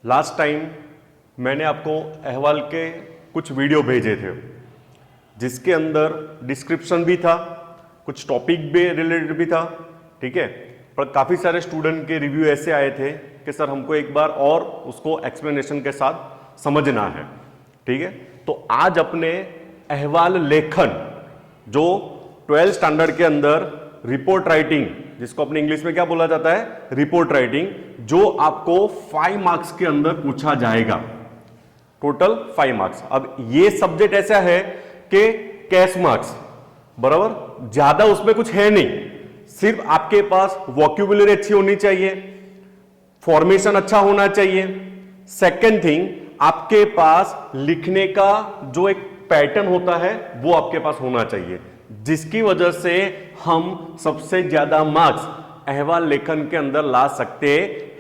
Last time मैंने आपको अहवाल के कुछ वीडियो भेजे थे जिसके अंदर डिस्क्रिप्शन भी था, कुछ टॉपिक भी रिलेटेड भी था, ठीक है। पर काफ़ी सारे स्टूडेंट के रिव्यू ऐसे आए थे कि सर हमको एक बार और उसको एक्सप्लेनेशन के साथ समझना है, ठीक है। तो आज अपने अहवाल लेखन जो 12th स्टैंडर्ड के अंदर रिपोर्ट राइटिंग, जिसको अपने इंग्लिश में क्या बोला जाता है, रिपोर्ट राइटिंग, जो आपको 5 मार्क्स के अंदर पूछा जाएगा, टोटल 5 मार्क्स। अब ये सब्जेक्ट ऐसा है कि कैश मार्क्स बराबर, ज्यादा उसमें कुछ है नहीं, सिर्फ आपके पास वोक्यूबुलरी अच्छी होनी चाहिए, फॉर्मेशन अच्छा होना चाहिए। सेकेंड थिंग, आपके पास लिखने का जो एक पैटर्न होता है वो आपके पास होना चाहिए, जिसकी वजह से हम सबसे ज्यादा मार्क्स अहवाल लेखन के अंदर ला सकते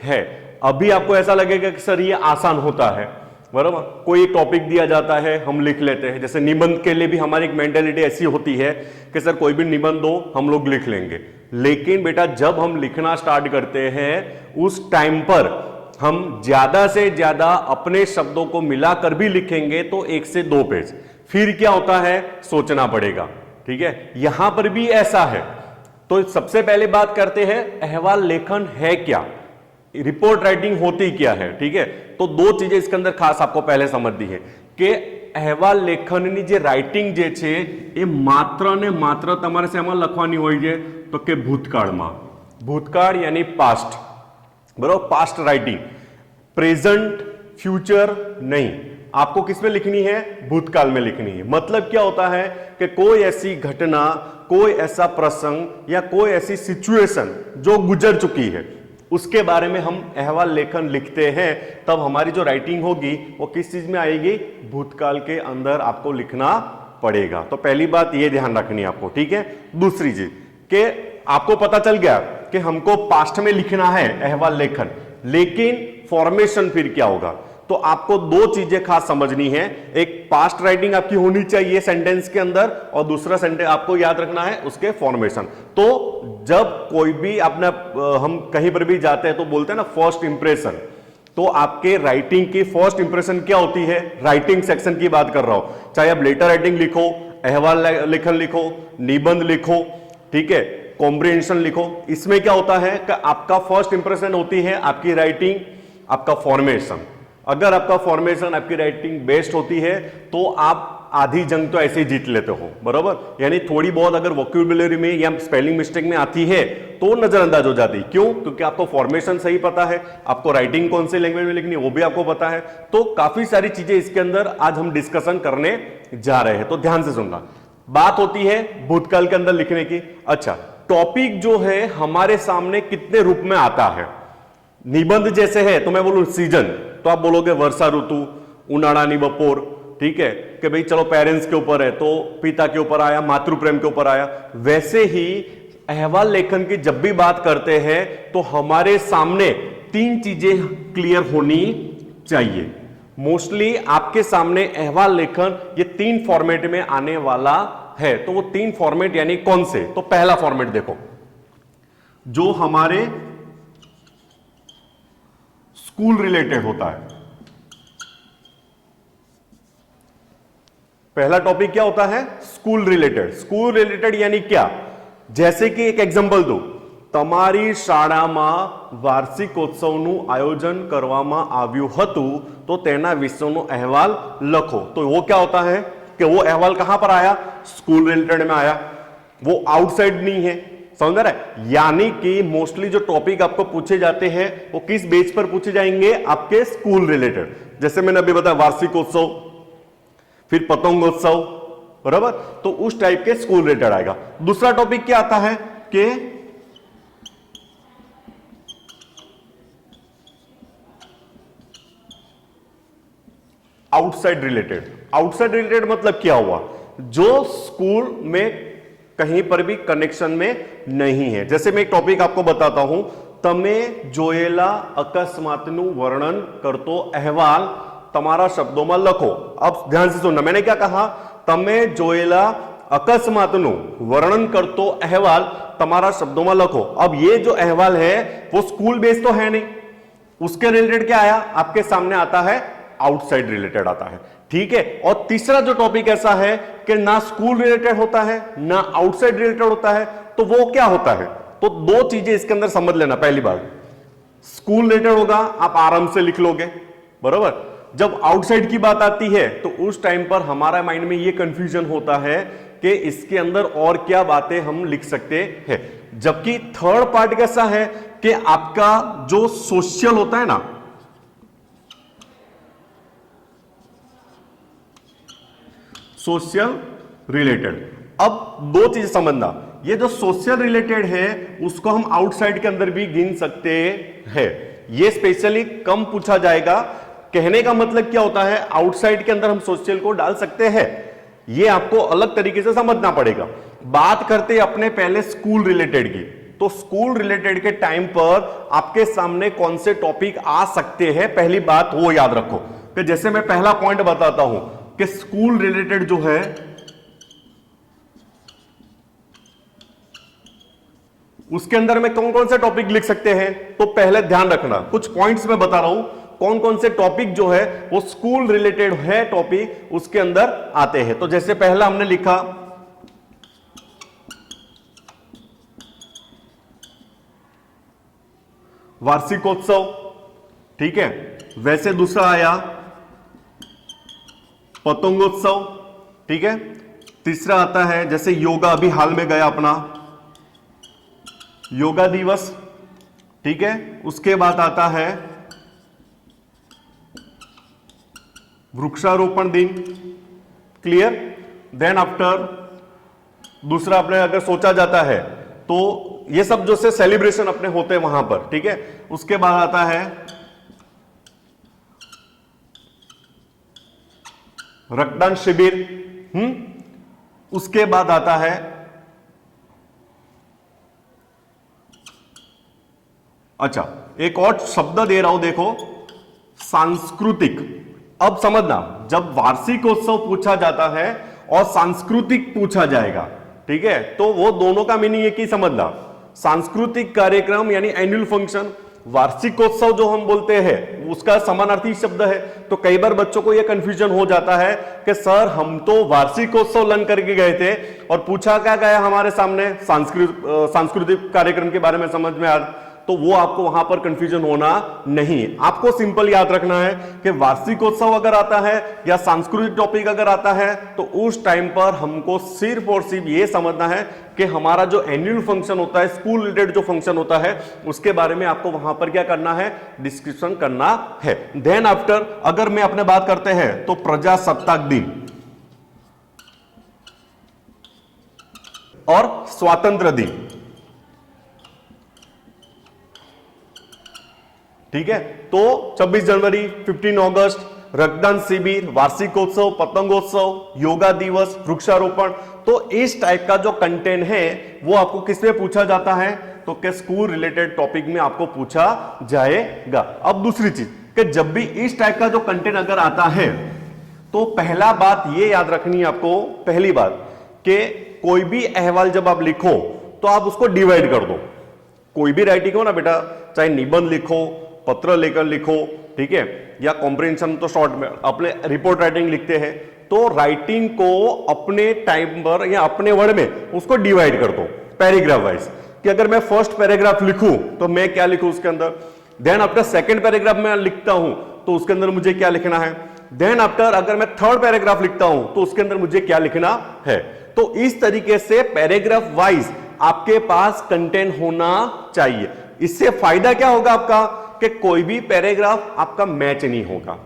हैं। अभी आपको ऐसा लगेगा कि सर ये आसान होता है, बराबर, कोई एक टॉपिक दिया जाता है हम लिख लेते हैं। जैसे निबंध के लिए भी हमारी एक मेंटालिटी ऐसी होती है कि सर कोई भी निबंध दो हम लोग लिख लेंगे, लेकिन बेटा जब हम लिखना स्टार्ट करते हैं उस टाइम पर हम ज्यादा से ज्यादा अपने शब्दों को मिलाकर भी लिखेंगे तो 1 से 2 पेज, फिर क्या होता है सोचना पड़ेगा, ठीक है। यहां पर भी ऐसा है। तो सबसे पहले बात करते हैं अहवाल लेखन है क्या, रिपोर्ट राइटिंग होती क्या है, ठीक है। तो 2 चीजें इसके अंदर खास आपको पहले समझनी है कि अहवाल लेखनની જે રાઇટિંગ જે છે એ માત્ર ને માત્ર તમારે શેમાં લખવાની હોય છે તો કે ભૂતકાળમાં, ભૂતકાળ यानी पास्ट, बराबर, पास्ट राइटिंग, प्रेजेंट फ्यूचर नहीं, आपको किस में लिखनी है, भूतकाल में लिखनी है। मतलब क्या होता है कि कोई ऐसी घटना, कोई ऐसा प्रसंग या कोई ऐसी सिचुएशन जो गुजर चुकी है उसके बारे में हम अहवाल लेखन लिखते हैं, तब हमारी जो राइटिंग होगी वो किस चीज में आएगी, भूतकाल के अंदर आपको लिखना पड़ेगा। तो पहली बात ये ध्यान रखनी है आपको, ठीक है। दूसरी चीज कि आपको पता चल गया कि हमको पास्ट में लिखना है अहवाल लेखन, लेकिन फॉर्मेशन फिर क्या होगा। तो आपको 2 चीजें खास समझनी है, एक पास्ट राइटिंग आपकी होनी चाहिए सेंटेंस के अंदर, और दूसरा सेंटेंस आपको याद रखना है उसके फॉर्मेशन। तो जब कोई भी अपना हम कहीं पर भी जाते हैं तो बोलते हैं ना फर्स्ट इंप्रेशन, तो आपके राइटिंग की फर्स्ट इंप्रेशन क्या होती है, राइटिंग सेक्शन की बात कर रहा हूं, चाहे आप लेटर राइटिंग लिखो, अहवाल लेखन लिखो, निबंध लिखो, ठीक है, कॉम्प्रिहेंशन लिखो, इसमें क्या होता है कि आपका फर्स्ट इंप्रेशन होती है आपकी राइटिंग, आपका फॉर्मेशन। अगर आपका फॉर्मेशन, आपकी राइटिंग बेस्ट होती है तो आप आधी जंग तो ऐसे ही जीत लेते हो, बराबर। यानी थोड़ी बहुत अगर वोक्यूबुलरी में या स्पेलिंग मिस्टेक में आती है तो नजरअंदाज हो जाती है, क्यों, क्योंकि आपको फॉर्मेशन सही पता है, आपको राइटिंग कौन से लैंग्वेज में लिखनी है वो भी आपको पता है। तो काफी सारी चीजें इसके अंदर आज हम डिस्कशन करने जा रहे हैं, तो ध्यान से सुनना। बात होती है भूतकाल के अंदर लिखने की। अच्छा, टॉपिक जो है हमारे सामने कितने रूप में आता है, निबंध जैसे है तो मैं बोलूं सीजन, तो आप बोलोगे वर्षा ऋतु, उनाड़ानी बपोर, ठीक है, कि भाई चलो पेरेंट्स के ऊपर है तो पिता के ऊपर आया, मातृ प्रेम के ऊपर आया। वैसे ही अहवाल लेखन की जब भी बात करते हैं तो हमारे सामने 3 चीजें क्लियर होनी चाहिए। मोस्टली आपके सामने अहवाल लेखन ये 3 फॉर्मेट में आने वाला है। तो वो 3 फॉर्मेट यानी कौन से, तो पहला फॉर्मेट देखो, जो हमारे स्कूल रिलेटेड होता है। पहला टॉपिक क्या होता है, स्कूल रिलेटेड। स्कूल रिलेटेड यानी क्या, जैसे कि एक एग्जांपल दो, તમારી શાળામાં વાર્ષિકોત્સવનું આયોજન કરવામાં આવ્યું હતું તો તેના વિશેનો અહેવાલ લખો। तो वो क्या होता है कि वो अहवाल कहां पर आया, स्कूल रिलेटेड में आया, वो आउटसाइड नहीं है, समझ रहा है। यानी कि मोस्टली जो टॉपिक आपको पूछे जाते हैं वो किस बेस पर पूछे जाएंगे, आपके स्कूल रिलेटेड। जैसे मैंने अभी बताया वार्षिकोत्सव, फिर पतंगोत्सव, बराबर, तो उस टाइप के स्कूल रिलेटेड आएगा। दूसरा टॉपिक क्या आता है कि आउटसाइड रिलेटेड। आउटसाइड रिलेटेड मतलब क्या हुआ, जो स्कूल में कहीं पर भी कनेक्शन में नहीं है। जैसे मैं एक टॉपिक आपको बताता हूं, तमे जोયેલા અકસ્માતનું વર્ણન કરતો અહેવાલ તમારા શબ્દોમાં લખો। अब ध्यान से सुनना, मैंने क्या कहा, तमे जोયેલા અકસ્માતનું वर्णन करतो अहवाल તમારા शब्दों में लखो। अब ये जो अहवाल है वो स्कूल बेस्ड तो है नहीं, उसके रिलेटेड क्या आया, आपके सामने आता है आउटसाइड रिलेटेड आता है, ठीक है। और तीसरा जो टॉपिक ऐसा है कि ना स्कूल रिलेटेड होता है ना आउटसाइड रिलेटेड होता है, तो वो क्या होता है, तो दो चीजें इसके अंदर समझ लेना। पहली बात, स्कूल रिलेटेड होगा आप आराम से लिख लोगे, बराबर। जब आउटसाइड की बात आती है तो उस टाइम पर हमारा माइंड में ये कंफ्यूजन होता है कि इसके अंदर और क्या बातें हम लिख सकते हैं। जबकि थर्ड पार्ट कैसा है कि आपका जो सोशल होता है ना, सोशल रिलेटेड, अब दो चीज समझना, ये जो सोशल रिलेटेड है उसको हम आउटसाइड के अंदर भी गिन सकते हैं। ये स्पेशली कम पूछा जाएगा। कहने का मतलब क्या होता है, आउटसाइड के अंदर हम सोशल को डाल सकते हैं, ये आपको अलग तरीके से समझना पड़ेगा। बात करते हैं अपने पहले स्कूल रिलेटेड की, तो स्कूल रिलेटेड के टाइम पर आपके सामने कौन से टॉपिक आ सकते हैं, पहली बात वो याद रखो कि जैसे मैं पहला पॉइंट बताता हूं कि स्कूल रिलेटेड जो है उसके अंदर में कौन कौन से टॉपिक लिख सकते हैं, तो पहले ध्यान रखना, कुछ पॉइंट्स मैं बता रहा हूं कौन कौन से टॉपिक जो है वो स्कूल रिलेटेड है टॉपिक उसके अंदर आते हैं। तो जैसे पहला हमने लिखा वार्षिकोत्सव, ठीक है। वैसे दूसरा आया पतंगोत्सव, ठीक है। तीसरा आता है जैसे योगा, अभी हाल में गया अपना योगा दिवस, ठीक है। उसके बाद आता है वृक्षारोपण दिन, क्लियर। देन आफ्टर दूसरा अपने अगर सोचा जाता है तो ये सब जो से सेलिब्रेशन अपने होते हैं वहां पर, ठीक है। उसके बाद आता है रक्तदान शिविर, उसके बाद आता है अच्छा एक और शब्द दे रहा हूं देखो, सांस्कृतिक। अब समझना, जब वार्षिकोत्सव पूछा जाता है और सांस्कृतिक पूछा जाएगा, ठीक है, तो वो दोनों का मीनिंग एक ही समझना। सांस्कृतिक कार्यक्रम यानी एनुअल फंक्शन, वार्षिकोत्सव जो हम बोलते हैं उसका समानार्थी शब्द है। तो कई बार बच्चों को यह कंफ्यूजन हो जाता है कि सर हम तो वार्षिकोत्सव लर्न करके गए थे और पूछा क्या गया हमारे सामने, सांस्कृतिक कार्यक्रम के बारे में समझ में आ, तो वो आपको वहां पर कंफ्यूजन होना नहीं। आपको सिंपल याद रखना है कि वार्षिकोत्सव अगर आता है या सांस्कृतिक टॉपिक अगर आता है तो उस टाइम पर हमको सिर्फ और सिर्फ ये समझना है कि हमारा जो एनुअल फंक्शन होता है, स्कूल रिलेटेड जो फंक्शन होता है, उसके बारे में आपको वहां पर क्या करना है, डिस्क्रिप्शन करना है। देन आफ्टर अगर मैं अपने बात करते हैं तो प्रजासत्ताक दिन और स्वातंत्र दिन, ठीक है। तो 26 जनवरी, 15 अगस्त, रक्तदान शिविर, वार्षिकोत्सव, पतंगोत्सव, योगा दिवस, वृक्षारोपण, तो इस टाइप का जो कंटेंट है वो आपको किसमें पूछा जाता है, तो क्या स्कूल रिलेटेड टॉपिक में आपको पूछा जाएगा। अब दूसरी चीज कि जब भी इस टाइप का जो कंटेंट अगर आता है तो पहला बात ये याद रखनी है आपको, पहली बात कि कोई भी अहवाल जब आप लिखो तो आप उसको डिवाइड कर दो। कोई भी राइटिंग हो ना बेटा, चाहे निबंध लिखो, पत्र लेकर लिखो, ठीक है, या कॉम्प्रिहेंशन तो शॉर्ट में अपने रिपोर्ट राइटिंग लिखते हैं, तो राइटिंग को अपने टाइम पर या अपने वर्ड में उसको डिवाइड कर दो पैराग्राफ वाइज, कि अगर मैं फर्स्ट पैराग्राफ लिखूं तो मैं क्या लिखूं उसके अंदर, देन आफ्टर सेकंड पैराग्राफ में लिखता हूं तो उसके अंदर मुझे क्या लिखना है, देन आफ्टर अगर मैं थर्ड पैराग्राफ लिखता हूं तो उसके अंदर मुझे क्या लिखना है। तो इस तरीके से पैराग्राफ वाइज आपके पास कंटेंट होना चाहिए। इससे फायदा क्या होगा आपका कि कोई भी पैराग्राफ आपका मैच नहीं होगा।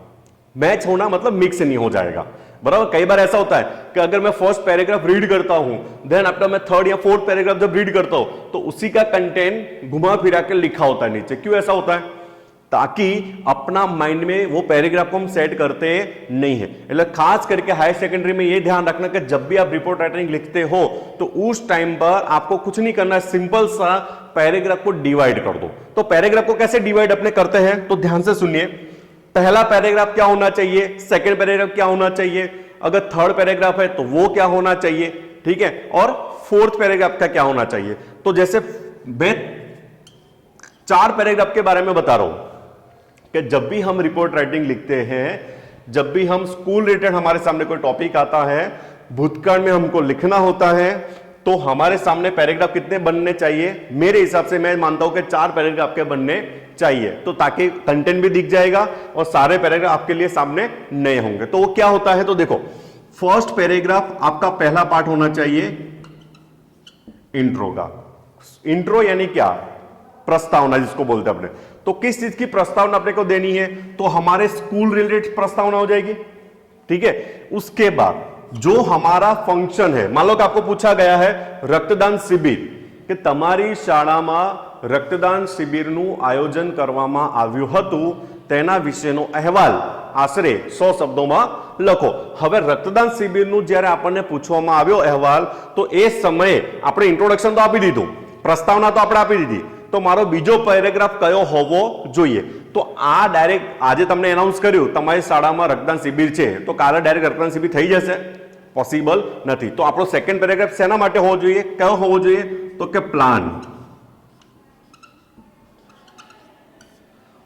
मैच होना मतलब मिक्स नहीं हो जाएगा, बराबर। कई बार ऐसा होता है कि अगर मैं फर्स्ट पैराग्राफ रीड करता हूं, देन आफ्टर मैं थर्ड या फोर्थ पैराग्राफ जब रीड करता हूं तो उसी का कंटेंट घुमा फिरा के लिखा होता है नीचे। क्यों ऐसा होता है, ताकि अपना माइंड में वो पैराग्राफ को हम सेट करते नहीं है। मतलब खास करके हायर सेकेंडरी में ये ध्यान रखना कि जब भी आप रिपोर्ट राइटिंग लिखते हो तो उस टाइम पर आपको कुछ नहीं करना है, सिंपल सा पैराग्राफ को डिवाइड कर दो। तो पैराग्राफ को कैसे डिवाइड अपने करते हैं तो ध्यान से सुनिए। पहला पैराग्राफ क्या होना चाहिए, सेकेंड पैराग्राफ क्या होना चाहिए, अगर थर्ड पैराग्राफ है तो वो क्या होना चाहिए, ठीक है, और फोर्थ पैराग्राफ का क्या होना चाहिए। तो जैसे मैं 4 पैराग्राफ के बारे में बता रहा हूं, कि जब भी हम रिपोर्ट राइटिंग लिखते हैं, जब भी हम स्कूल रिलेटेड हमारे सामने कोई टॉपिक आता है, भूतकाल में हमको लिखना होता है, तो हमारे सामने पैराग्राफ कितने बनने चाहिए? मेरे हिसाब से मैं मानता हूं कि 4 पैराग्राफ आपके बनने चाहिए, तो ताकि कंटेंट भी दिख जाएगा और सारे पैराग्राफ आपके लिए सामने नए होंगे। तो वो क्या होता है, तो देखो फर्स्ट पैराग्राफ आपका पहला पार्ट होना चाहिए इंट्रो का। इंट्रो यानी क्या? प्रस्तावना जिसको बोलते हैं अपने। तो किस चीज की प्रस्तावना अपने को देनी है? तो हमारे स्कूल रिलेटेड प्रस्तावना हो जाएगी, ठीक है। उसके बाद जो हमारा फंक्शन है, मान लो कि आपको पूछा गया है रक्तदान शिविर, कि તમારી શાળામાં રક્તદાન શિબિરનું આયોજન કરવામાં આવ્યું હતું, તેના વિશેનો અહેવાલ આશરે 100 શબ્દોમાં લખો। હવે રક્તદાન શિબિરનું જ્યારે આપણને પૂછવામાં આવ્યો અહેવાલ, તો એ સમયે આપણે ઇન્ટ્રોડક્શન તો આપી દીધું, પ્રસ્તાવના તો આપણે આપી દીધી, તો મારો બીજો પેરેગ્રાફ કયો હોવો જોઈએ? તો આ ડાયરેક્ટ આજે તમને એનાઉન્સ કર્યું તમારી શાળામાં રક્તદાન શિબિર છે, તો કાલે ડાયરેક્ટ રક્તદાન શિબિર થઈ જશે? પોસિબલ નથી। તો આપણો સેકન્ડ પેરેગ્રાફ શેના માટે હોવો જોઈએ? કયો હોવો જોઈએ? તો કે પ્લાન।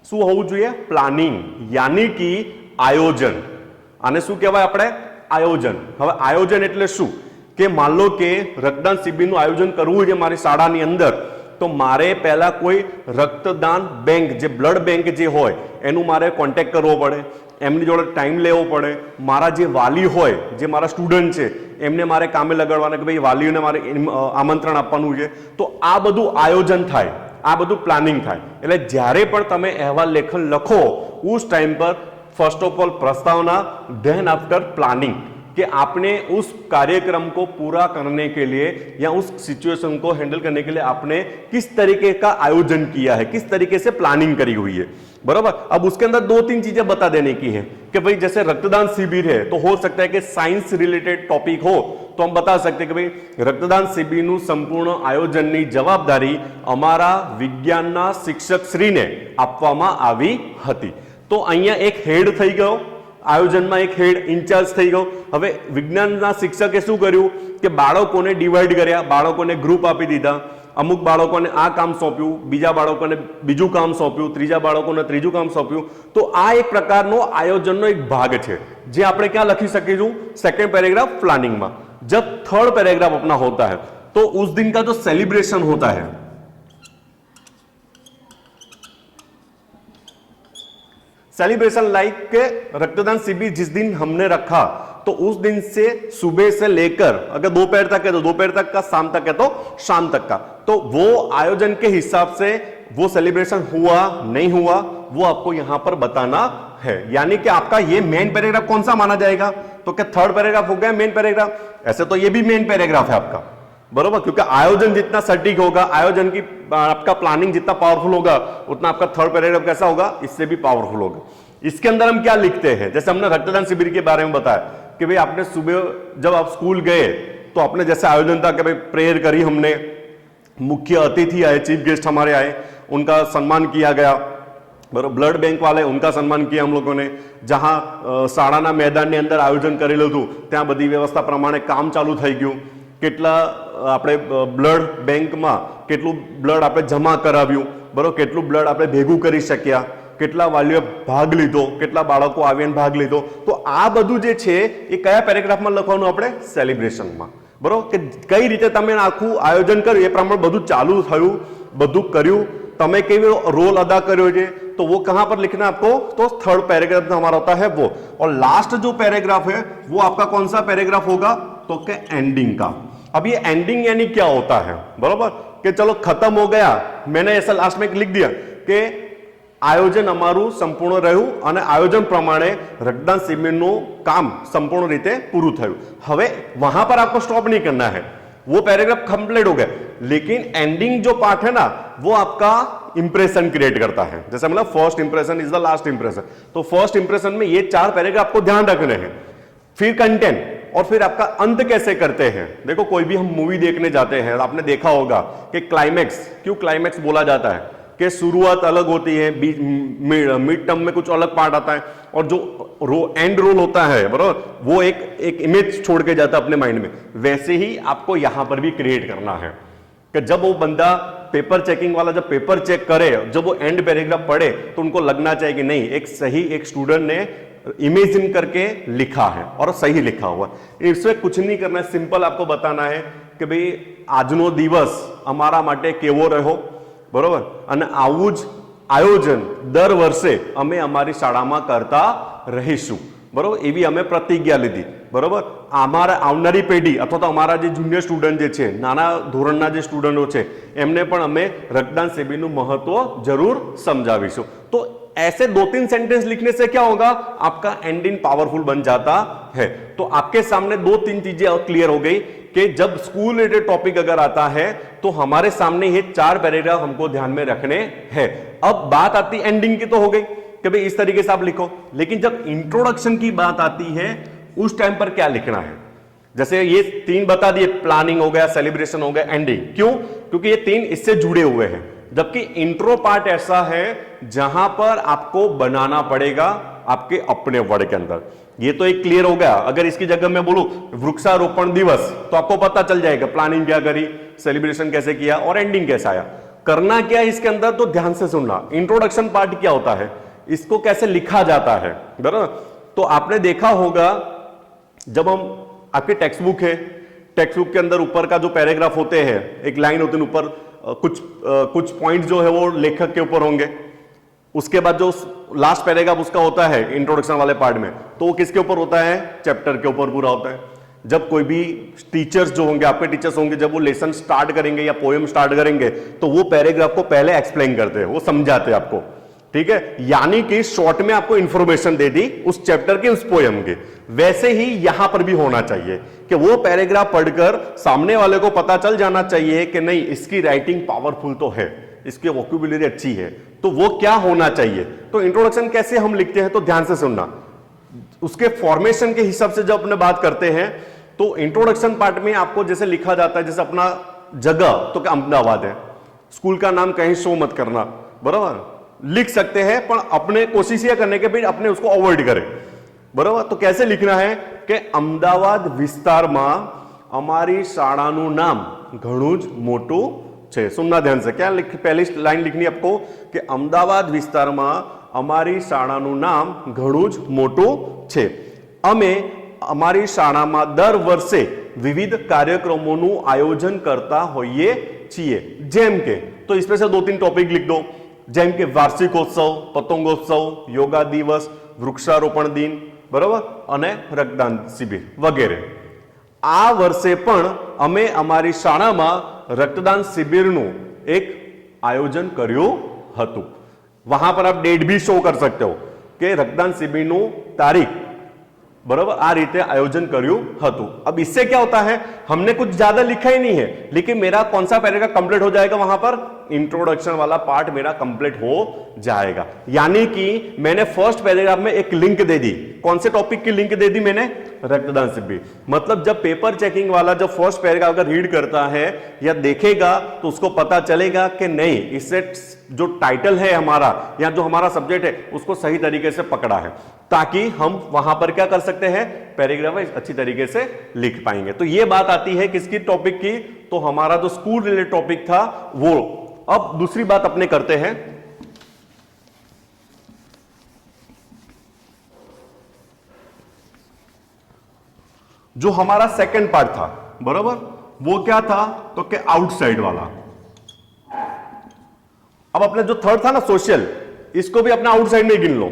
શું હોવું જોઈએ? પ્લાનિંગ, यानी कि આયોજન। આને શું કહેવાય આપણે? આયોજન। હવે આયોજન એટલે શું? કે मान लो કે રક્તદાન શિબિરનું આયોજન કરવું છે મારી શાળાની અંદર, તો મારે પહેલા કોઈ રક્તદાન બેંક, જે બ્લડ બેંક જે હોય એનું મારે કોન્ટેક્ટ કરવો પડે, એમની જોડે ટાઈમ લેવો પડે, મારા જે વાલી હોય, જે મારા સ્ટુડન્ટ છે એમને મારે કામે લગાડવાના, કે ભાઈ વાલીઓને મારે આમંત્રણ આપવાનું છે, તો આ બધું આયોજન થાય, આ બધું પ્લાનિંગ થાય। એટલે જ્યારે પણ તમે અહેવાલ લેખન લખો उस टाइम पर फर्स्ट ऑफ ऑल प्रस्तावना, देन आफ्टर प्लानिंग, कि आपने उस कार्यक्रम को पूरा करने के लिए या उस सिचुएशन को हैंडल करने के लिए आपने किस तरीके का आयोजन किया है, किस तरीके से प्लानिंग करी हुई है, बराबर। अब उसके अंदर 2-3 चीजें बता देने की है कि भाई जैसे रक्तदान शिविर है, तो हो सकता है कि साइंस रिलेटेड टॉपिक हो, तो हम बता सकते हैं कि भाई रक्तदान शिविरનું સંપૂર્ણ આયોજનની જવાબદારી અમારા વિજ્ઞાનના શિક્ષકશ્રીને આપવામાં આવી હતી। તો અહીંયા એક હેડ થઈ ગયો, આયોજનમાં એક હેડ ઇન્ચાર્જ થઈ ગયો। હવે વિજ્ઞાનના શિક્ષકે શું કર્યું કે બાળકોને ડિવાઈડ કર્યા, બાળકોને ગ્રુપ આપી દીધા, અમુક બાળકોને આ કામ સોંપ્યું, બીજા બાળકોને બીજું કામ સોંપ્યું, ત્રીજા બાળકોને ત્રીજું કામ સોંપ્યું। તો આ એક પ્રકારનો આયોજનનો એક ભાગ છે, જે આપણે ક્યાં લખી શકીશું? સેકન્ડ પેરેગ્રાફ પ્લાનિંગમાં। जब थर्ड पैराग्राफ अपना होता है, तो उस दिन का जो सेलिब्रेशन होता है, सेलिब्रेशन लाइक के रक्तदान शिविर जिस दिन हमने रखा, तो उस दिन से सुबह से लेकर अगर दोपहर तक है तो दोपहर तक का, शाम तक है तो शाम तक का, तो वो आयोजन के हिसाब से वो सेलिब्रेशन हुआ नहीं हुआ वो आपको यहां पर बताना है। यानी कि आपका ये मेन पैराग्राफ कौन सा माना जाएगा? तो क्या थर्ड पैराग्राफ हो गया मेन पैराग्राफ? ऐसे तो ये भी मेन पैराग्राफ है आपका, बरोबर, क्योंकि आयोजन जितना सटीक होगा, आयोजन की आपका प्लानिंग जितना पावरफुल होगा, उतना आपका थर्ड पैराग्राफ कैसा होगा? इससे भी पावरफुल होगा। इसके अंदर हम क्या लिखते हैं? जैसे हमने रक्तदान शिविर के बारे में बताया कि भाई आपने सुबह जब आप स्कूल गए तो आपने जैसे आयोजन था कि भाई प्रेयर करी, हमने मुख्य अतिथि आए, चीफ गेस्ट हमारे आए, उनका सम्मान किया गया, बराबर। ब्लड बैंक वाले उनका सम्मान किया हम लोगों ने। जहां શાળાના મેદાનની અંદર આયોજન કરેલું હતું ત્યાં બધી વ્યવસ્થા પ્રમાણે કામ ચાલુ થઈ ગયું। કેટલા આપણે બ્લડ બેંકમાં કેટલું બ્લડ આપણે જમા કરાવ્યું, બરાબર, કેટલું બ્લડ આપણે ભેગું કરી શક્યા, કેટલા વાલીઓએ ભાગ લીધો, કેટલા બાળકો આવીને ભાગ લીધો। તો આ બધું જે છે એ કયા પેરેગ્રાફમાં લખવાનું? આપણે સેલિબ્રેશનમાં, બરાબર, કે કઈ રીતે તમે આખું આયોજન કર્યું એ પ્રમાણે બધું ચાલુ થયું, બધું કર્યું, તમે કેવો रोल अदा કર્યો છે, तो वो कहां पर लिखना है आपको? तो थर्ड पैराग्राफ हमारा होता है वो। और लास्ट जो पैराग्राफ है वो आपका कौन सा पैराग्राफ होगा? तो क्या एंडिंग का। अब ये एंडिंग यानी क्या होता है, बराबर, कि चलो खत्म हो गया, मैंने ऐसा लास्ट में लिख दिया कि आयोजन अमारू संपूर्ण રહ્યું અને આયોજન પ્રમાણે રક્તદાન શિબિરનું કામ સંપૂર્ણ રીતે પૂરું થયું। હવે वहां पर आपको स्टॉप नहीं करना है, वो पैराग्राफ कंप्लीट हो गया, लेकिन एंडिंग जो पार्ट है ना वो आपका इंप्रेशन क्रिएट करता है। जैसे मतलब first impression is the last impression, तो फर्स्ट इंप्रेशन में ये 4 पैराग्राफ आपको ध्यान रखने हैं। फिर कंटेंट, और फिर आपका अंत कैसे करते हैं। देखो कोई भी हम मूवी देखने जाते हैं, आपने देखा होगा कि क्लाइमैक्स, क्यों क्लाइमैक्स बोला जाता है? कि शुरुआत अलग होती है, मिड टर्म में कुछ अलग पार्ट आता है, और जो एंड रोल होता है, बराबर, वो एक इमेज छोड़ के जाता है अपने माइंड में। वैसे ही आपको यहां पर भी क्रिएट करना है, कि जब वो बंदा पेपर चेकिंग वाला जब पेपर चेक करे, जब वो एंड पैराग्राफ पढ़े तो उनको लगना चाहिए कि नहीं, एक सही एक स्टूडेंट ने इमेजिन करके लिखा है और सही लिखा हुआ। इसमें कुछ नहीं करना है, सिंपल आपको बताना है कि भाई આજનો દિવસ અમારા માટે કેવો રહ્યો, બરોબર, અને આવું જ આયોજન દર વર્ષે અમે અમારી શાળામાં કરતા રહીશું, બરોબર, એવી અમે પ્રતિજ્ઞા લીધી, બરોબર। અમારા આવનારી પેઢી અથવા તો અમારા જે જુનિયર સ્ટુડન્ટ જે છે, નાના ધોરણના જે સ્ટુડન્ટો છે, એમને પણ અમે રક્તદાન શિબિરનું મહત્વ જરૂર સમજાવીશું। તો ऐसे 2-3 सेंटेंस लिखने से क्या होगा, आपका एंडिंग पावरफुल बन जाता है। तो आपके सामने 2-3 चीजें और क्लियर हो गई कि जब स्कूल रिलेटेड टॉपिक अगर आता है तो हमारे सामने ये 4 पैराग्राफ हमको ध्यान में रखने हैं। अब बात आती एंडिंग की, तो हो गई कि भाई इस तरीके से आप लिखो, लेकिन जब इंट्रोडक्शन की बात आती है उस टाइम पर क्या लिखना है। जैसे ये 3 बता दिए, प्लानिंग हो गया, सेलिब्रेशन हो गया, एंडिंग। क्यों? क्योंकि ये 3 इससे जुड़े हुए हैं, जबकि इंट्रो पार्ट ऐसा है जहां पर आपको बनाना पड़ेगा आपके अपने वर्ड के अंदर। ये तो एक क्लियर हो गया। अगर इसकी जगह मैं बोलूं वृक्षारोपण दिवस, तो आपको पता चल जाएगा प्लानिंग क्या करी, सेलिब्रेशन कैसे किया और एंडिंग कैसा आया। करना क्या है इसके अंदर, तो ध्यान से सुनना। इंट्रोडक्शन पार्ट क्या होता है, इसको कैसे लिखा जाता है, बराबर। तो आपने देखा होगा जब हम आपके टेक्स्ट बुक है, टेक्स्ट बुक के अंदर ऊपर का जो पैराग्राफ होते हैं, एक लाइन होती है ऊपर, कुछ पॉइंट जो है वो लेखक के ऊपर होंगे, उसके बाद जो लास्ट पैराग्राफ उसका होता है इंट्रोडक्शन वाले पार्ट में, तो वो किसके ऊपर होता है, चैप्टर के ऊपर पूरा होता है। जब कोई भी टीचर्स जो होंगे, आपके टीचर्स होंगे, जब वो लेसन स्टार्ट करेंगे या पोएम स्टार्ट करेंगे तो वो पैराग्राफ को पहले एक्सप्लेन करते हैं, वो समझाते हैं आपको, ठीक है। यानी कि शॉर्ट में आपको इंफॉर्मेशन दे दी उस चैप्टर के, उस पोएम के। वैसे ही यहां पर भी होना चाहिए कि वो पैराग्राफ पढ़कर सामने वाले को पता चल जाना चाहिए कि नहीं, इसकी राइटिंग पावरफुल तो है, इसकी वोकैब्युलरी अच्छी है, तो वो क्या होना चाहिए। तो इंट्रोडक्शन कैसे हम लिखते हैं, तो ध्यान से सुनना। उसके फॉर्मेशन के हिसाब से जब अपने बात करते हैं तो इंट्रोडक्शन पार्ट में आपको जैसे लिखा जाता है, जैसे अपना जगह तो क्या अहमदाबाद है, स्कूल का नाम कहीं शो मत करना, बराबर, लिख सकते हैं, पर अपने कोशिश यह करने के भी अपने उसको अवॉइड करें, बराबर। तो कैसे लिखना है कि अहमदाबाद विस्तार में अमारी शाळानुं नाम घणुं ज मोटुं छे। सुनना ध्यान से, क्या पहली लाइन लिखनी आपको कि अमदावाद विस्तार में अमारी शाळानुं नाम घणुं ज मोटुं छे। अमे अमारी शाळामां दर वर्षे विविध कार्यक्रमोनुं आयोजन करता होईए छीए। जेम के, तो इसमें से 2-3 टॉपिक लिख दो, जेम के वार्षिकोत्सव, पतंगोत्सव, योगा दिवस, वृक्षारोपण दिन, बराबर, अने रक्तदान शिबिर वगैरह। आ वर्षे पण अमे अमारी शाळामां रक्तदान शिबिरનું एक आयोजन કર્યું હતું। वहां पर आप डेट भी शो कर सकते हो कि रक्तदान शिबिरનું तारीख, बराबर, आ रीते आयोजन કર્યું હતું। अब इससे क्या होता है, हमने कुछ ज्यादा लिखा ही नहीं है, लेकिन मेरा कौन सा पैराग्राफ कंप्लीट हो जाएगा, वहां पर इंट्रोडक्शन वाला पार्ट मेरा कंप्लीट हो जाएगा। यानी कि मैंने फर्स्ट पैराग्राफ में एक लिंक दे दी, कौन से टॉपिक की लिंक दे दी मैंने, रक्तदान शिविर। मतलब जब पेपर चेकिंग वाला जब फर्स्ट पैराग्राफ अगर रीड करता है या देखेगा तो उसको पता चलेगा कि नहीं, इससे जो टाइटल है हमारा या जो हमारा सब्जेक्ट है उसको सही तरीके से पकड़ा है, ताकि हम वहां पर क्या कर सकते हैं, पैराग्राफ अच्छी तरीके से लिख पाएंगे। तो ये बात आती है किसकी टॉपिक की, तो हमारा जो स्कूल रिलेटेड टॉपिक था वो। अब दूसरी बात अपने करते हैं, जो हमारा सेकंड पार्ट था, बराबर, वो क्या था, तो क्या आउटसाइड वाला। अब अपने जो थर्ड था ना सोशल, इसको भी अपने आउटसाइड में गिन लो।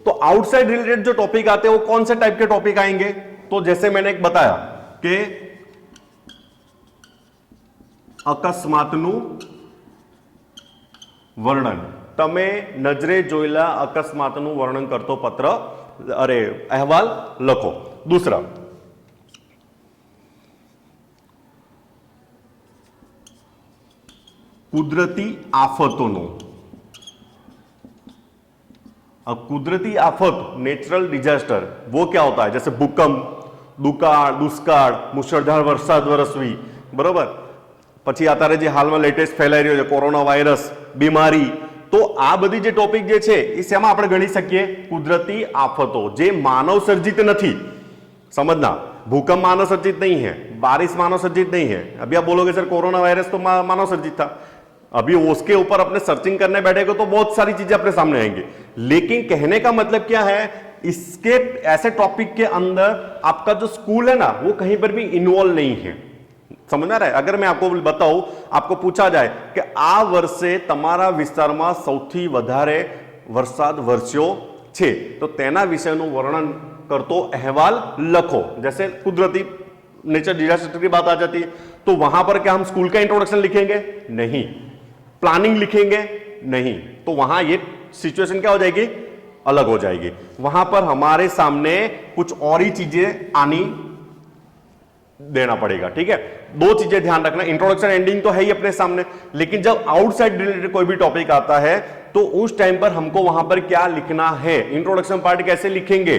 तो आउटसाइड रिलेटेड जो टॉपिक आते हैं वो कौन से टाइप के टॉपिक आएंगे, तो जैसे मैंने एक बताया कि अकस्मातનું वर्णन, तमे नजरे जोयेला अकस्मातનું वर्णन करतो पत्र अरे अहवाल लखो। दूसरा, कुदरती आफतों, अब कुदरती आफत, नेचुरल डिजास्टर, वो क्या होता है, जैसे भूकंप, दुष्काळ, मुसळधार वरसाद वरसवी, बराबर, પછી અત્યારે જે હાલમાં લેટેસ્ટ ફેલાઈ રહ્યો છે કોરોના વાયરસ બીમારી, તો આ બધી જે ટોપિક જે છે એ શેમાં આપણે ગણી શકીએ, કુદરતી આફતો જે માનવ સર્જિત નથી। समझना, भूकंप मानव सर्जित नहीं है, बारिश मानव सर्जित नहीं है। अभी आप बोलोगे सर कोरोना वायरस तो मानव सर्जित था, अभी उसके ऊपर अपने सर्चिंग करने बैठेगा तो बहुत सारी चीजें अपने सामने आएंगी। लेकिन कहने का मतलब क्या है, इसके ऐसे टॉपिक के अंदर आपका जो स्कूल है ना वो कहीं पर भी इन्वॉल्व नहीं है। समझ में आ रहा है? अगर मैं आपको बताऊं, आपको पूछा जाए कि आ वर्षे તમારા વિસ્તારમાં સૌથી વધારે વરસાદ વરસ્યો છે તો તેના વિશેનું વર્ણન કરતો અહેવાલ લખો। जैसे कुदरती नेचर डिजास्टर की बात आ जाती है तो वहां पर क्या हम स्कूल का इंट्रोडक्शन लिखेंगे? नहीं। प्लानिंग लिखेंगे? नहीं। तो वहां ये सिचुएशन क्या हो जाएगी? अलग हो जाएगी। वहां पर हमारे सामने कुछ और ही चीजें आनी देना पड़ेगा। ठीक है, दो चीजें ध्यान रखना, इंट्रोडक्शन एंडिंग तो है ही अपने सामने, लेकिन जब आउटसाइड रिलेटेड कोई भी टॉपिक आता है तो उस टाइम पर हमको वहां पर क्या लिखना है, इंट्रोडक्शन पार्ट कैसे लिखेंगे,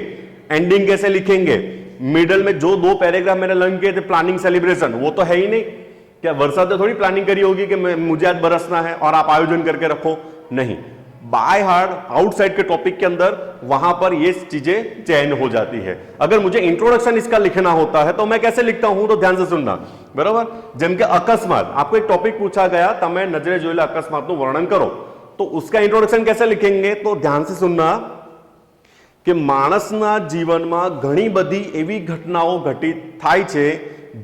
एंडिंग कैसे लिखेंगे, मिडल में जो दो पैराग्राफ मैंने लर्न किए थे प्लानिंग सेलिब्रेशन, वो तो है ही नहीं। क्या वर्षा तो थोड़ी प्लानिंग करी होगी कि मुझे आज बरसना है और आप आयोजन करके रखो, नहीं। बाय हार्ड आउटसाइड के टॉपिक के अंदर वहां पर ये चीजें चयन हो जाती है। अगर मुझे इंट्रोडक्शन इसका लिखना होता है तो मैं कैसे लिखता हूं, तो ध्यान से सुनना, बराबर। જેમ કે અકસ્માત, आपको एक टॉपिक पूछा गया, તમે નજરે જોયેલા અકસ્માતનું વર્ણન કરો, तो उसका इंट्रोडक्शन कैसे लिखेंगे, तो ध्यान से सुनना कि माणसना जीवનમાં ઘણી બધી એવી ઘટનાઓ ઘટિત થાય છે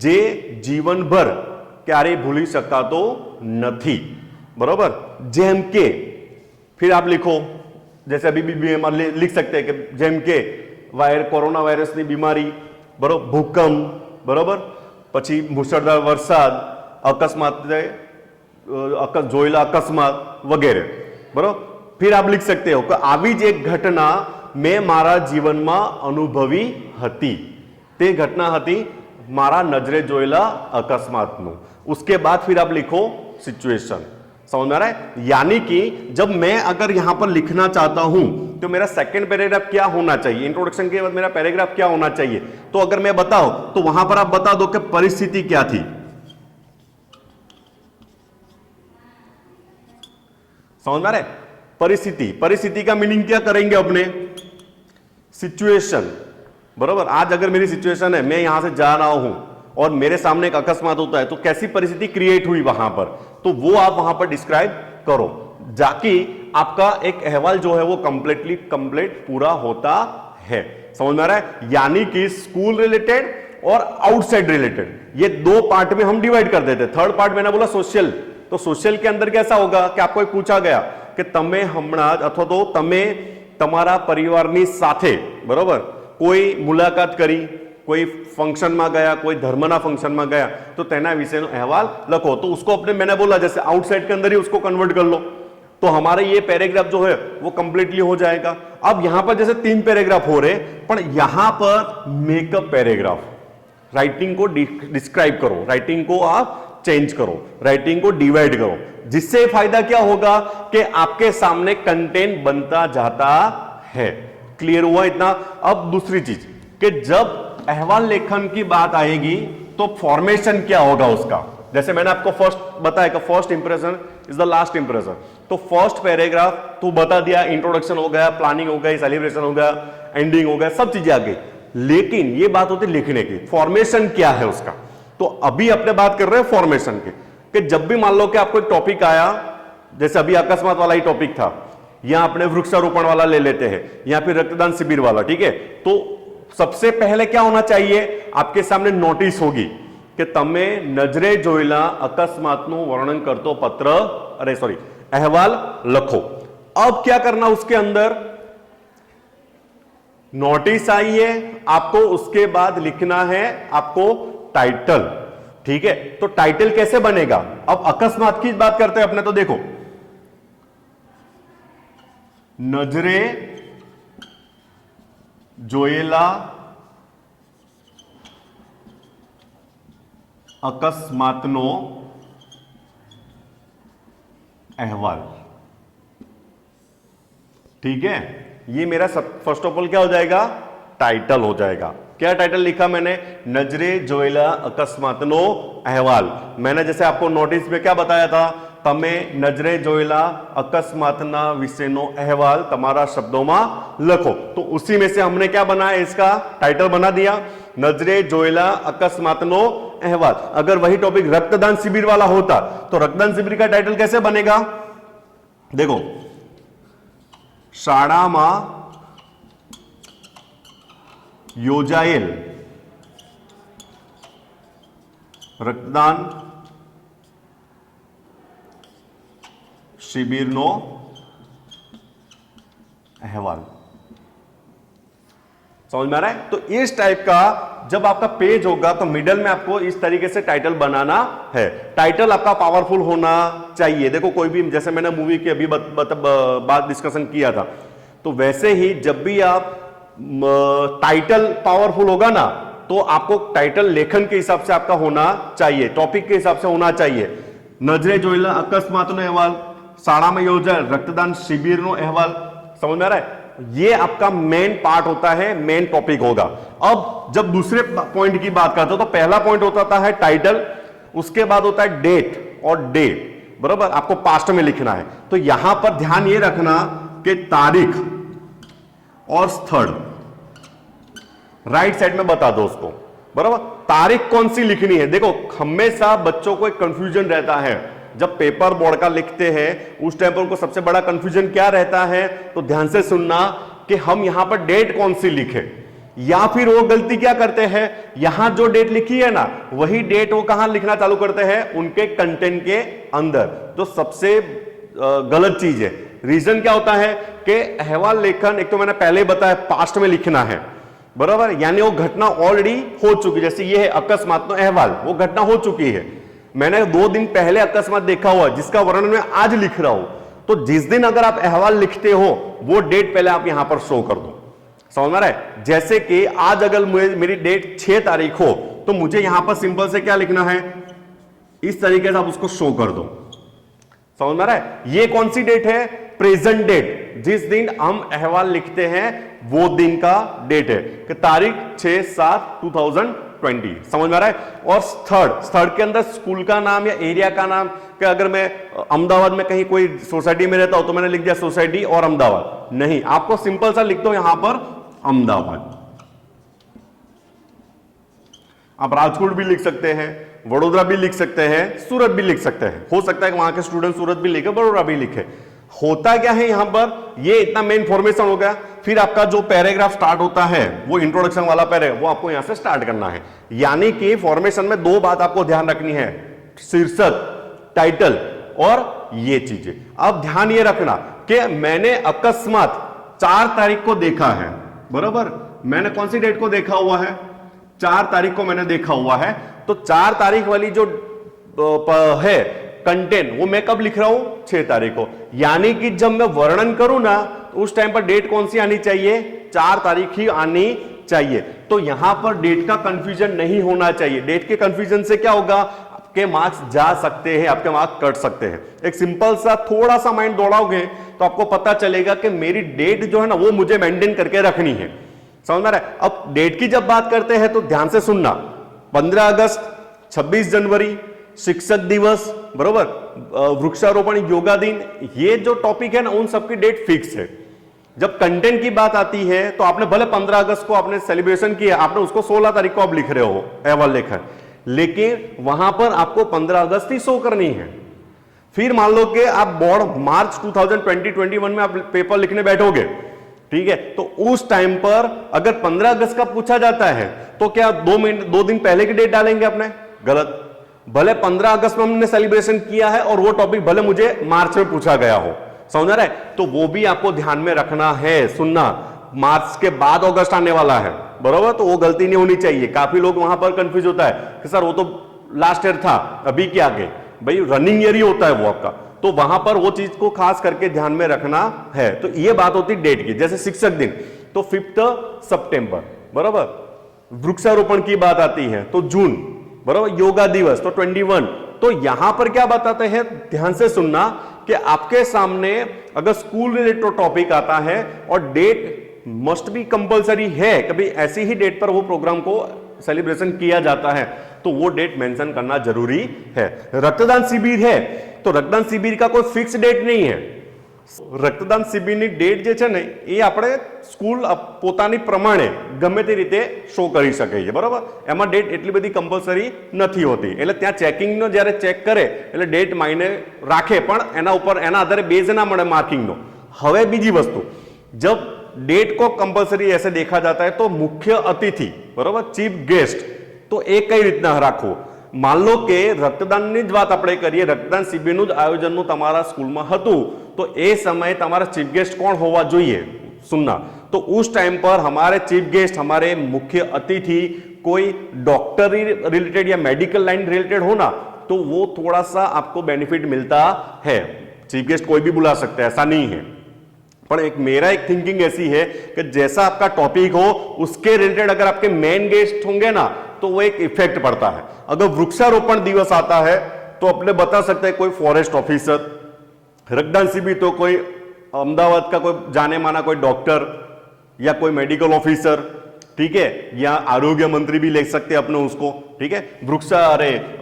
જે જીવનભર ક્યારેય ભૂલી શકાતો નથી, બરાબર। જેમ કે फिर आप लिखो, जैसे अभी भी लिख सकते हैं कि जेम के कोरोना वायरस की बीमारी, बराबर, भूकंप, बराबर, पछी मुसळधार वरसाद, अकस्मात जोयेला अकस्मात वगैरह, बराबर। फिर आप लिख सकते हो कि आवी ज एक घटना मैं मारा जीवन में अनुभवी हती, ते घटना हती मारा नजरे जोयेला अकस्मातनु। उसके बाद फिर आप लिखो सिचुएशन। समझ में आ रहा है? यानी कि जब मैं अगर यहां पर लिखना चाहता हूं तो मेरा सेकंड पैराग्राफ क्या होना चाहिए, इंट्रोडक्शन के बाद मेरा पैराग्राफ क्या होना चाहिए, तो अगर मैं बताऊं तो वहां पर आप बता दो कि परिस्थिति क्या थी। समझ में आ रहा है? परिस्थिति, परिस्थिति का मीनिंग क्या करेंगे अपने, सिचुएशन, बराबर। आज अगर मेरी सिचुएशन है, मैं यहां से जा रहा हूं और मेरे सामने एक अकस्मात होता है तो कैसी परिस्थिति क्रिएट हुई वहां पर, तो वो आप वहां पर डिस्क्राइब करो, जाकि आपका एक अहवाल जो है वो कंप्लीट पूरा होता है। समझ में आ रहा है? यानी कि स्कूल रिलेटेड और आउटसाइड रिलेटेड ये दो पार्ट में हम डिवाइड कर देते। थर्ड पार्ट मैंने बोला सोशल, तो सोशल के अंदर कैसा होगा कि आपको एक पूछा गया कि तमे हमणाज अथवा तो तमे तमारा परिवारनी साथे, बराबर, कोई मुलाकात करी, कोई फंक्शन में गया, कोई धर्मना फंक्शन में गया, तो तेना विषयનો अहवाल लखो। तो उसको अपने मैंने बोला जैसे आउटसाइड के अंदर ही उसको कन्वर्ट कर लो, तो हमारे ये पैराग्राफ जो है वो कंप्लीटली हो जाएगा। अब यहां पर जैसे 3 पैराग्राफ हो रहे, पर यहां पर मेकअप पैराग्राफ, राइटिंग को डिस्क्राइब करो, राइटिंग को आप चेंज करो, राइटिंग को डिवाइड करो, जिससे फायदा क्या होगा कि आपके सामने कंटेंट बनता जाता है। क्लियर हुआ इतना? अब दूसरी चीज कि जब अहवाल लेखन की बात आएगी तो फॉर्मेशन क्या होगा उसका, जैसे मैंने आपको फर्स्ट बताया कि first impression is the last impression, तो फर्स्ट पैराग्राफ तो बता दिया, इंट्रोडक्शन हो गया, प्लानिंग हो गई, सेलिब्रेशन हो गया, एंडिंग हो गया, सब चीजें आ गई। लेकिन ये बात होती लिखने की, फॉर्मेशन क्या है उसका। तो अभी अपने बात कर रहे हैं फॉर्मेशन की, कि जब भी मान लो कि आपको एक टॉपिक आया, जैसे अभी अकस्मात वाला ही टॉपिक था, या अपने वृक्षारोपण वाला ले लेते हैं, या फिर रक्तदान शिविर वाला, ठीक है, तो सबसे पहले क्या होना चाहिए, आपके सामने नोटिस होगी कि तमे नजरे जोयेला अकस्मातનું वर्णन करतो पत्र, अरे सॉरी, अहवाल लखो। अब क्या करना उसके अंदर, नोटिस आई है, आपको उसके बाद लिखना है आपको टाइटल, ठीक है। तो टाइटल कैसे बनेगा, अब अकस्मात की बात करते हैं अपने, तो देखो नजरे जोयेला अकस्मातનો अहवाल, ठीक है। ये मेरा फर्स्ट ऑफ ऑल क्या हो जाएगा, टाइटल हो जाएगा। क्या टाइटल लिखा मैंने, नजरे जोयेला अकस्मातનો अहवाल। मैंने जैसे आपको नोटिस में क्या बताया था, तमे नजरे जोयेला अकस्मातना विषयનો अहवाल तमारा शब्दों में लखो, तो उसी में से हमने क्या बनाया, इसका टाइटल बना दिया, नजरे जोयेला अकस्मातનો अहवाल। अगर वही टॉपिक रक्तदान शिविर वाला होता तो रक्तदान शिविर का टाइटल कैसे बनेगा? देखो, शाळामा योजाएल रक्तदान शिबिरનો अहवाल। समझ में आ रहा है? तो इस टाइप का जब आपका पेज होगा तो मिडल में आपको इस तरीके से टाइटल बनाना है। टाइटल आपका पावरफुल होना चाहिए। देखो, कोई भी, जैसे मैंने मूवी की अभी बात डिस्कशन किया था, तो वैसे ही जब भी आप टाइटल पावरफुल होगा ना, तो आपको टाइटल लेखन के हिसाब से आपका होना चाहिए, टॉपिक के हिसाब से होना चाहिए। नजरे जोइला अकस्मातનો अहवाल, शाळाમાં યોજાયેલ रक्तदान शिविरનો अहवाल। समझ में आ रहा है? ये आपका मेन पार्ट होता है, मेन टॉपिक होगा। अब जब दूसरे पॉइंट की बात करते हो तो पहला पॉइंट होता है टाइटल, उसके बाद होता है डेट और डे, बराबर, आपको पास्ट में लिखना है। तो यहां पर ध्यान ये रखना कि तारीख और स्थल राइट साइड में बता दो उसको, बराबर। तारीख कौन सी लिखनी है? देखो, हमेशा बच्चों को एक कंफ्यूजन रहता है जब पेपर बोर्ड का लिखते हैं, उस टाइम पर उनको सबसे बड़ा कंफ्यूजन क्या रहता है, तो ध्यान से सुनना कि हम यहां पर डेट कौन सी लिखें, या फिर वो गलती क्या करते हैं, यहां जो डेट लिखी है ना, वही डेट वो कहां लिखना चालू करते हैं, उनके कंटेंट के अंदर, जो सबसे गलत चीज है। रीजन क्या होता है कि अहवाल लेखन, एक तो मैंने पहले ही बताया, पास्ट में लिखना है, बराबर, यानी वो घटना ऑलरेडी हो चुकी। जैसे ये है अकस्मातનો अहवाल, वो घटना हो चुकी है, मैंने 2 दिन पहले अकस्मात देखा हुआ, जिसका वर्णन मैं आज लिख रहा हूं। तो जिस दिन अगर आप अहवाल लिखते हो, वो डेट पहले आप यहां पर शो कर दो। समझ में आ रहा है? जैसे कि आज अगर मेरी डेट 6 तारीख हो, तो मुझे यहां पर सिंपल से क्या लिखना है, इस तरीके से आप उसको शो कर दो। समझ में आ रहा है? ये कौन सी डेट है? प्रेजेंट डेट, जिस दिन हम अहवाल लिखते हैं वो दिन का डेट है, कि तारीख 6/7/2020। समझ में आ रहा है? और स्थल के अंदर स्कूल का नाम या एरिया का नाम, कि अगर मैं अहमदाबाद में कहीं कोई सोसाइटी में रहता हूं तो मैंने लिख दिया सोसाइटी और अहमदाबाद, नहीं, आपको सिंपल सा लिख दो यहां पर अहमदाबाद। आप राजकोट भी लिख सकते हैं, वडोदरा भी लिख सकते हैं, सूरत भी लिख सकते हैं। हो सकता है कि वहां के स्टूडेंट सूरत भी लिखे, वडोदरा भी लिखे। होता क्या है यहां पर, ये इतना मेन फॉर्मेशन हो गया। फिर आपका जो पैराग्राफ स्टार्ट होता है, वो इंट्रोडक्शन वाला पैराग्राफ, वो आपको यहां से स्टार्ट करना है। यानी कि फॉर्मेशन में 2 बात आपको ध्यान रखनी है, शीर्षक, टाइटल और ये चीजें। अब ध्यान ये रखना कि मैंने अकस्मात 4 तारीख को देखा है, बराबर, मैंने कौन सी डेट को देखा हुआ है, 4 तारीख को मैंने देखा हुआ है। तो 4 तारीख वाली जो है कंटेंट, वो मैं कब लिख रहा हूं, 6 तारीख को। यानी कि जब मैं वर्णन करूं ना, तो उस टाइम पर डेट कौन सी आनी चाहिए, 4 तारीख ही आनी चाहिए। तो यहां पर डेट का कंफ्यूजन नहीं होना चाहिए। डेट के कंफ्यूजन से क्या होगा, आपके मार्क्स जा सकते हैं, आपके मार्क्स कट सकते हैं। एक सिंपल सा थोड़ा सा माइंड दौड़ाओगे तो आपको पता चलेगा कि मेरी डेट जो है ना, वो मुझे मेंटेन करके रखनी है। समझ में आ रहा है? अब डेट की जब बात करते हैं तो ध्यान से सुनना, 15 अगस्त, 26 जनवरी, शिक्षक दिवस, बरोबर, वृक्षारोपण, योगा दिन, ये जो टॉपिक है ना, उन सबकी डेट फिक्स है। जब कंटेंट की बात आती है तो आपने भले 15 अगस्त को आपने सेलिब्रेशन किया, आपने उसको 16 तारीख को आप लिख रहे हो अहवाल लेखन, लेकिन वहां पर आपको 15 अगस्त ही शो करनी है। फिर मान लो कि आप बोर्ड मार्च 2020-21 में आप पेपर लिखने बैठोगे, ठीक है, तो उस टाइम पर अगर 15 अगस्त का पूछा जाता है तो क्या 2 दिन पहले की डेट डालेंगे अपने? गलत। भले 15 अगस्त में हमने सेलिब्रेशन किया है और वो टॉपिक भले मुझे मार्च में पूछा गया हो, समझ रहा है? तो वो भी आपको ध्यान में रखना है, सुनना, मार्च के बाद अगस्त आने वाला है, बरोबर, तो वो गलती नहीं होनी चाहिए। काफी लोग वहां पर कंफ्यूज होता है कि सर वो तो लास्ट ईयर था, अभी क्या आगे, भाई रनिंग ईयर ही होता है वो आपका। तो वहां पर वो चीज को खास करके ध्यान में रखना है। तो ये बात होती डेट की। जैसे शिक्षक दिन तो 5 सितंबर, बराबर, वृक्षारोपण की बात आती है तो जून, बराबर, योगा दिवस तो 21। तो यहां पर क्या बताते हैं, ध्यान से सुनना, कि आपके सामने अगर स्कूल रिलेटेड टॉपिक आता है और डेट मस्ट बी कंपलसरी है, कभी ऐसी ही डेट पर वो प्रोग्राम को सेलिब्रेशन किया जाता है, तो वो डेट मेंशन करना जरूरी है। रक्तदान शिविर है तो रक्तदान शिविर का कोई फिक्स डेट नहीं है, રક્તદાન શિબિરની ડેટ જે છે ને એ આપણે સ્કૂલ પોતાની પ્રમાણે ગમે તે રીતે શો કરી શકે છે, બરાબર. એમાં ડેટ એટલી બધી કમ્પલસરી નથી હોતી, એટલે ત્યાં ચેકિંગનો જ્યારે ચેક કરે એટલે ડેટ માયને રાખે, પણ એના ઉપર એના આધારે બેઝ ના મળે માર્કિંગનો. હવે બીજી વસ્તુ, जब डेट को कंपलसरी ऐसे देखा जाता है तो मुख्य अतिथि, बराबर, चीफ गेस्ट, तो એ કઈ રીતના રાખવું? માન લો કે રક્તદાનની જ વાત આપણે કરીએ, રક્તદાન શિબિરનું જ આયોજનનું તમારા સ્કૂલમાં હતું, તો એ સમયે તમારા ચીફ गेस्ट कौन होवा જોઈએ? सुनना. तो उस टाइम पर हमारे चीफ गेस्ट, हमारे मुख्य अतिथि कोई डॉक्टर रिलेटेड या मेडिकल लाइन रिलेटेड हो ना, तो वो थोड़ा सा आपको बेनिफिट मिलता है. चीफ गेस्ट कोई भी बुला सकता है, ऐसा नहीं है. पर मेरा एक थिंकिंग ऐसी है कि जैसा आपका टॉपिक हो उसके रिलेटेड अगर आपके मेन गेस्ट होंगे ना तो वो एक इफेक्ट पड़ता है. अगर वृक्षारोपण दिवस आता है तो अपने बता सकते हैं कोई फॉरेस्ट ऑफिसर, रक्तदान शिविर तो कोई अहमदाबाद का कोई जाने माना कोई डॉक्टर या कोई मेडिकल ऑफिसर, ठीक है, या आरोग्य मंत्री भी ले सकते हैं अपने उसको, ठीक है.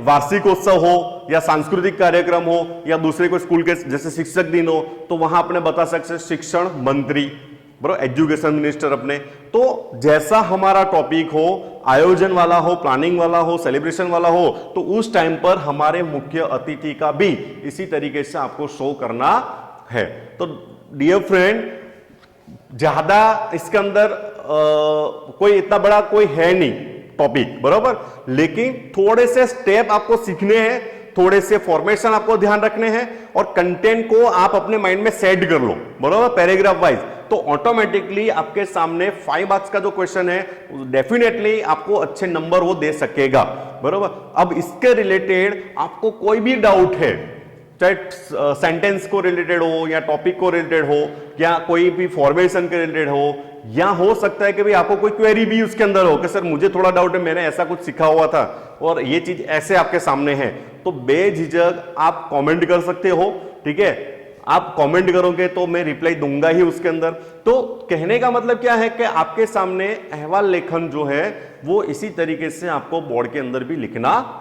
वार्षिकोत्सव हो या सांस्कृतिक कार्यक्रम हो या दूसरे कोई स्कूल के जैसे शिक्षक दिन हो तो वहां अपने बता सकते हैं शिक्षण मंत्री, बराबर, एजुकेशन मिनिस्टर अपने. तो जैसा हमारा टॉपिक हो, आयोजन वाला हो, प्लानिंग वाला हो, सेलिब्रेशन वाला हो, तो उस टाइम पर हमारे मुख्य अतिथि का भी इसी तरीके से आपको शो करना है. तो डियर फ्रेंड, ज्यादा इसके अंदर कोई इतना बड़ा कोई है नहीं टॉपिक, बराबर, लेकिन थोड़े से स्टेप आपको सीखने हैं, थोड़े से फॉर्मेशन आपको ध्यान रखने हैं और कंटेंट को आप अपने माइंड में सेट कर लो, बराबर, पैराग्राफ वाइज, तो ऑटोमेटिकली आपके सामने 5 मार्क्स का जो क्वेश्चन है डेफिनेटली आपको अच्छे नंबर वो दे सकेगा, बराबर. अब इसके रिलेटेड आपको कोई भी डाउट है, चाहे सेंटेंस को रिलेटेड हो या टॉपिक को रिलेटेड हो या कोई भी फॉर्मेशन के रिलेटेड हो, या हो सकता है कि भाई आपको कोई क्वेरी भी उसके अंदर हो कि सर मुझे थोड़ा डाउट है, मैंने ऐसा कुछ सीखा हुआ था और ये चीज ऐसे आपके सामने है, तो बेझिझक आप कमेंट कर सकते हो, ठीक है. आप कमेंट करोगे तो मैं रिप्लाई दूंगा ही उसके अंदर. तो कहने का मतलब क्या है कि आपके सामने अहवाल लेखन जो है वो इसी तरीके से आपको बोर्ड के अंदर भी लिखना